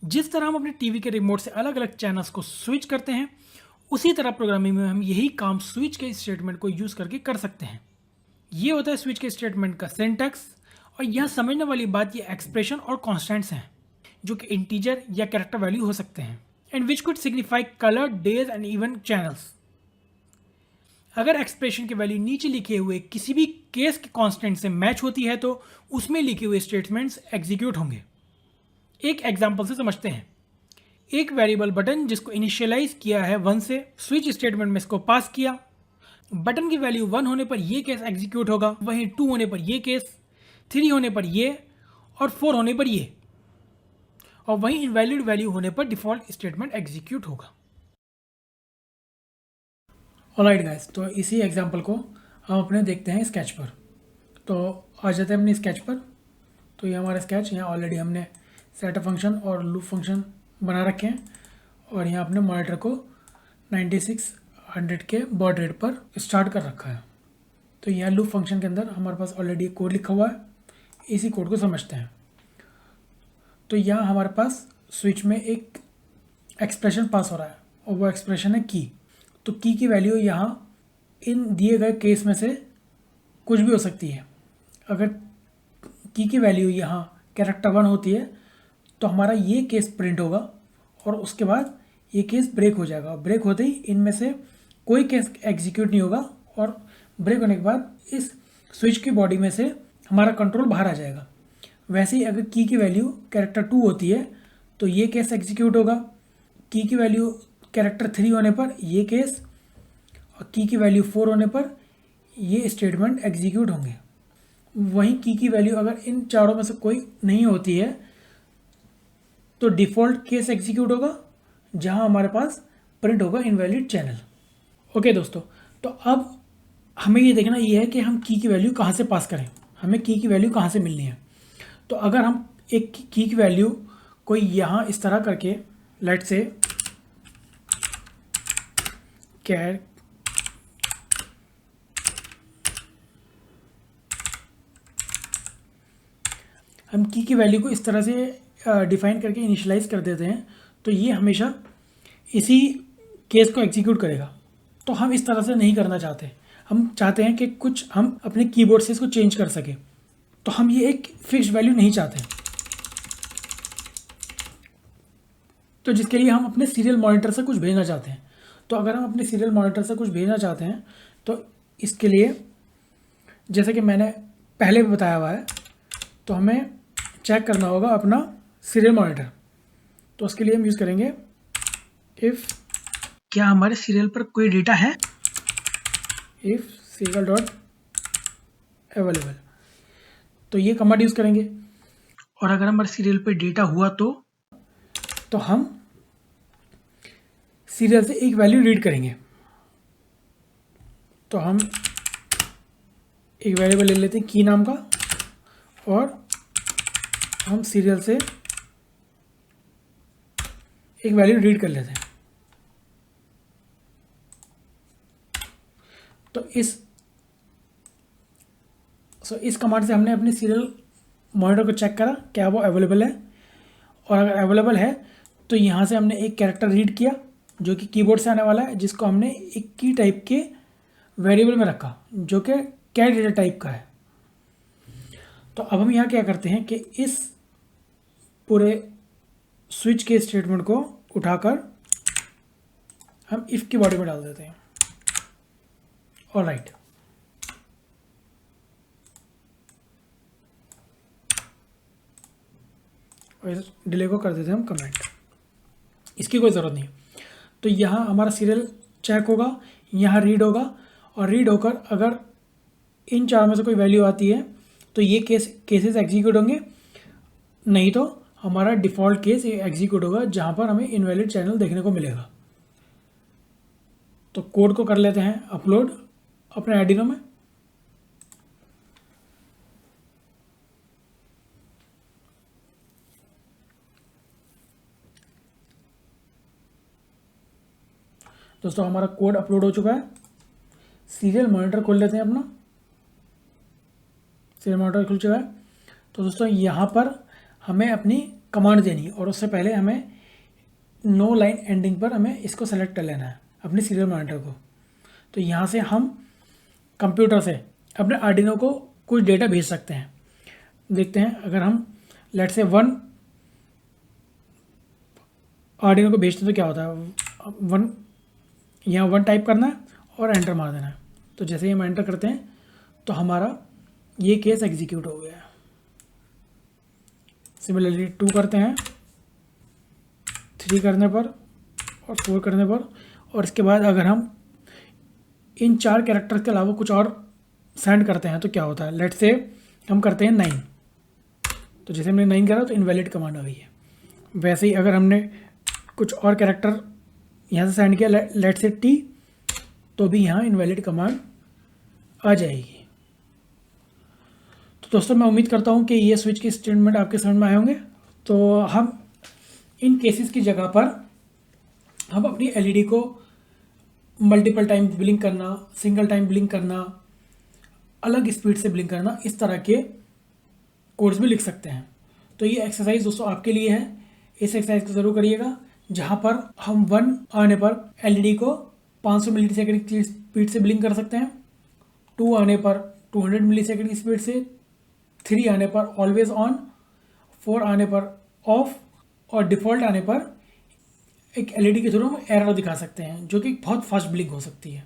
जिस तरह हम अपने टीवी के रिमोट से अलग अलग चैनल्स को स्विच करते हैं, उसी तरह प्रोग्रामिंग में हम यही काम स्विच के स्टेटमेंट को यूज़ करके कर सकते हैं। ये होता है स्विच के स्टेटमेंट का सिंटैक्स। और यह समझने वाली बात ये एक्सप्रेशन और कॉन्स्टेंट्स हैं जो कि इंटीजर या कैरेक्टर वैल्यू हो सकते हैं and which could signify colour, days and even channels. अगर एक्सप्रेशन की वैल्यू नीचे लिखे हुए किसी भी केस के कांस्टेंट से मैच होती है तो उसमें लिखे हुए स्टेटमेंट्स एग्जीक्यूट होंगे। एक एग्जांपल से समझते हैं। एक वेरिएबल बटन जिसको इनिशियलाइज किया है 1 से, स्विच स्टेटमेंट में इसको पास किया। बटन की वैल्यू 1 होने पर ये केस एग्जीक्यूट होगा, वहीं 2 होने पर ये केस, 3 होने पर ये और 4 होने पर ये, और वहीं इनवैलिड वैल्यू होने पर डिफॉल्ट स्टेटमेंट एग्जीक्यूट होगा। ऑलराइट गाइस, तो इसी एग्जांपल को हम अपने देखते हैं स्केच पर। तो आ जाते हैं अपने स्केच पर। तो ये हमारा स्केच, यहाँ ऑलरेडी हमने सेटअप फंक्शन और लूप फंक्शन बना रखे हैं और यहाँ अपने मॉनिटर को 9600 के बॉड रेट पर स्टार्ट कर रखा है। तो यहाँ लूप फंक्शन के अंदर हमारे पास ऑलरेडी कोड लिखा हुआ है, इसी कोड को समझते हैं। तो यहाँ हमारे पास स्विच में एक एक्सप्रेशन पास हो रहा है और वो एक्सप्रेशन है की। तो की वैल्यू यहाँ इन दिए गए केस में से कुछ भी हो सकती है। अगर की वैल्यू यहाँ कैरेक्टर 1 होती है तो हमारा ये केस प्रिंट होगा और उसके बाद ये केस ब्रेक हो जाएगा। ब्रेक होते ही इनमें से कोई केस एग्जीक्यूट नहीं होगा और ब्रेक होने के बाद इस स्विच की बॉडी में से हमारा कंट्रोल बाहर आ जाएगा। वैसे ही अगर की वैल्यू कैरेक्टर 2 होती है तो ये केस एग्जीक्यूट होगा। की वैल्यू कैरेक्टर 3 होने पर ये केस और की वैल्यू 4 होने पर ये स्टेटमेंट एग्जीक्यूट होंगे। वहीं की वैल्यू अगर इन चारों में से कोई नहीं होती है तो डिफ़ॉल्ट केस एग्जीक्यूट होगा जहां हमारे पास प्रिंट होगा इनवैलिड चैनल। ओके दोस्तों, तो अब हमें ये देखना ये है कि हम की वैल्यू कहाँ से पास करें, हमें की वैल्यू कहाँ से मिलनी है। तो अगर हम एक की वैल्यू कोई यहाँ इस तरह करके लेट से कैर हम की वैल्यू को इस तरह से डिफाइन करके इनिशियलाइज कर देते हैं तो ये हमेशा इसी केस को एग्जीक्यूट करेगा। तो हम इस तरह से नहीं करना चाहते। हम चाहते हैं कि कुछ हम अपने कीबोर्ड से इसको चेंज कर सकें। तो हम ये एक फिक्स वैल्यू नहीं चाहते, तो जिसके लिए हम अपने सीरियल मॉनिटर से कुछ भेजना चाहते हैं। तो अगर हम अपने सीरियल मॉनिटर से कुछ भेजना चाहते हैं तो इसके लिए जैसे कि मैंने पहले भी बताया हुआ है, तो हमें चेक करना होगा अपना सीरियल मॉनिटर। तो उसके लिए हम यूज़ करेंगे इफ़ क्या हमारे सीरियल पर कोई डेटा है, इफ़ सीरियल डॉट अवेलेबल। तो ये कमांड यूज़ करेंगे और अगर हमारे सीरियल पर डेटा हुआ तो हम सीरियल से एक वैल्यू रीड करेंगे। तो हम एक वेरिएबल ले लेते हैं की नाम का और हम सीरियल से एक वैल्यू रीड कर लेते हैं। तो इस कमांड से हमने अपने सीरियल मॉनिटर को चेक करा क्या वो अवेलेबल है, और अगर अवेलेबल है तो यहाँ से हमने एक कैरेक्टर रीड किया जो कि कीबोर्ड से आने वाला है, जिसको हमने एक की टाइप के वेरिएबल में रखा जो कि कैर डेटा टाइप का है। तो अब हम यहाँ क्या करते हैं कि इस पूरे स्विच के स्टेटमेंट को उठाकर हम इफ़ की बॉडी में डाल देते हैं। ऑलराइट, और इस डिले को कर देते हैं हम कमेंट, इसकी कोई ज़रूरत नहीं। तो यहाँ हमारा सीरियल चेक होगा, यहाँ रीड होगा और रीड होकर अगर इन चार में से कोई वैल्यू आती है तो ये केसेस एग्जीक्यूट होंगे, नहीं तो हमारा डिफ़ॉल्ट केस एग्जीक्यूट होगा जहाँ पर हमें इनवैलिड चैनल देखने को मिलेगा। तो कोड को कर लेते हैं अपलोड अपने आर्डिनो में। दोस्तों हमारा कोड अपलोड हो चुका है। सीरियल मॉनिटर खोल लेते हैं अपना, सीरियल मॉनिटर खुल चुका है। तो दोस्तों यहाँ पर हमें अपनी कमांड देनी है और उससे पहले हमें नो लाइन एंडिंग पर हमें इसको सेलेक्ट कर लेना है अपने सीरियल मॉनिटर को। तो यहाँ से हम कंप्यूटर से अपने आर्डिनो को कुछ डेटा भेज सकते हैं। देखते हैं, अगर हम लेट से 1 आर्डिनो को भेजते हैं तो क्या होता है, 1 यहाँ 1 टाइप करना है और एंटर मार देना है। तो जैसे ही हम एंटर करते हैं तो हमारा ये केस एग्जीक्यूट हो गया है। सिमिलरली 2 करते हैं, 3 करने पर और 4 करने पर, और इसके बाद अगर हम इन 4 कैरेक्टर्स के अलावा कुछ और सेंड करते हैं तो क्या होता है। लेट से हम करते हैं 9, तो जैसे हमने 9 करा तो इनवैलिड कमांड आ गई है। वैसे ही अगर हमने कुछ और कैरेक्टर यहाँ से सेंड किया लेट से T, तो भी यहाँ इनवैलिड कमांड आ जाएगी। तो दोस्तों मैं उम्मीद करता हूँ कि ये स्विच के स्टेटमेंट आपके समझ में आए होंगे। तो हम इन केसेस की जगह पर हम अपनी एलईडी को मल्टीपल टाइम ब्लिंक करना, सिंगल टाइम ब्लिंक करना, अलग स्पीड से ब्लिंक करना, इस तरह के कोड्स भी लिख सकते हैं। तो ये एक्सरसाइज दोस्तों आपके लिए है, इस एक्सरसाइज को ज़रूर करिएगा, जहाँ पर हम 1 आने पर एलईडी को 500 मिली सेकेंड की स्पीड से ब्लिंक कर सकते हैं, 2 आने पर 200 मिली सेकेंड की स्पीड से, 3 आने पर ऑलवेज ऑन, 4 आने पर ऑफ, और डिफ़ॉल्ट आने पर एक एलईडी के थ्रू हम एरर दिखा सकते हैं जो कि बहुत फास्ट ब्लिंक हो सकती है।